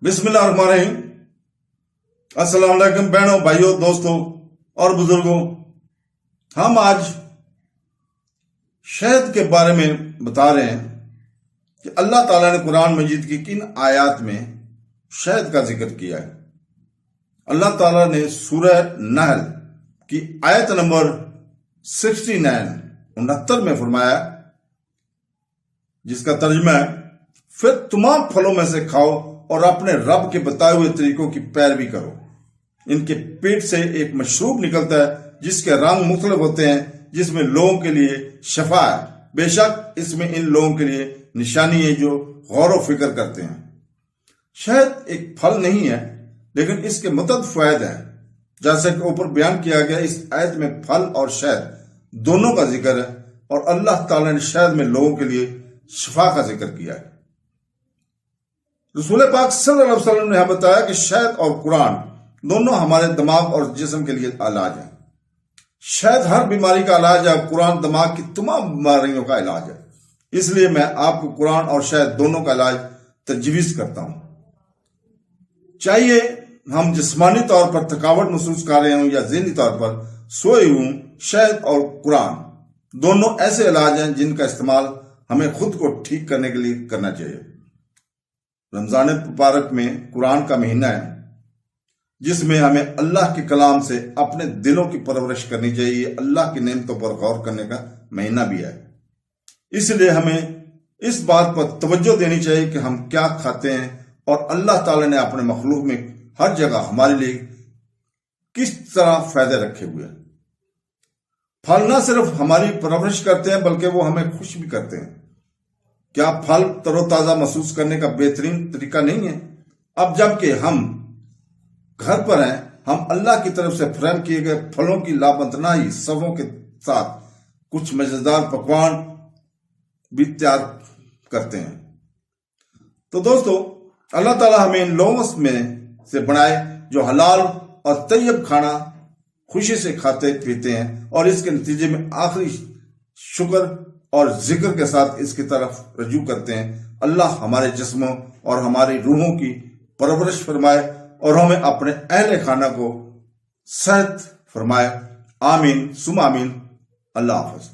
बिस्मिल्लाहिर्रहमानिर्रहीम। अस्सलाम वालेकुम बहनों, भाइयों, दोस्तों और बुजुर्गों। हम आज शहद के बारे में बता रहे हैं कि अल्लाह ताला ने कुरान मजीद की किन आयत में शहद का जिक्र किया है। अल्लाह ताला ने सूरह नहल की आयत नंबर 69 में फरमाया, जिसका तर्जुमा है, फिर तमाम फलों में से खाओ और अपने रब के बताए हुए तरीकों की पैरवी करो। इनके पेट से एक मशरूब निकलता है जिसके रंग मुख्तलिफ होते हैं, जिसमें लोगों के लिए शफा है। बेशक इसमें इन लोगों के लिए निशानी है जो गौर व फिक्र करते हैं। शहद एक फल नहीं है, लेकिन इसके मुतअद्दिद फायदे हैं। जैसे कि ऊपर बयान किया गया, इस आयत में फल और शहद दोनों का जिक्र है और अल्लाह ताला ने शहद में लोगों के लिए शफा का जिक्र किया है। रसूल पाक सल्लल्लाहु अलैहि वसल्लम ने यहां बताया कि शहद और कुरान दोनों हमारे दिमाग और जिस्म के लिए इलाज है। शहद हर बीमारी का इलाज है, कुरान दिमाग की तमाम बीमारियों का इलाज है। इसलिए मैं आपको कुरान और शहद दोनों का इलाज तजवीज करता हूं। चाहिए हम जिस्मानी तौर पर थकावट महसूस कर रहे हों या ज़हनी तौर पर सोए हों, शहद और कुरान दोनों ऐसे इलाज हैं जिनका इस्तेमाल हमें खुद को ठीक करने के लिए करना चाहिए। रमजान मुबारक में कुरान का महीना है, जिसमें हमें अल्लाह के कलाम से अपने दिलों की परवरिश करनी चाहिए। अल्लाह की नेमतों पर गौर करने का महीना भी है। इसलिए हमें इस बात पर तवज्जो देनी चाहिए कि हम क्या खाते हैं और अल्लाह ताला ने अपने मखलूक में हर जगह हमारे लिए किस तरह फायदे रखे हुए हैं। फल न सिर्फ हमारी परवरिश करते हैं, बल्कि वो हमें खुश भी करते हैं। क्या फल तरोताजा महसूस करने का बेहतरीन तरीका नहीं है? अब जबकि हम घर पर हैं, हम अल्लाह की तरफ से फराहम किए गए फलों की लाबंतनाई सफ़ों के साथ कुछ मजेदार पकवान भी तैयार करते हैं। तो दोस्तों, अल्लाह ताला हमें इन लोगों में से बनाए जो हलाल और तैयब खाना खुशी से खाते पीते हैं और इसके नतीजे में आखिरी शुक्र और जिक्र के साथ इसकी तरफ रजू करते हैं। अल्लाह हमारे जिस्मों और हमारी रूहों की परवरिश फरमाए और हमें अपने अहले खाना को सेहत फरमाए। आमीन सुम आमीन। अल्लाह हाफ़िज़।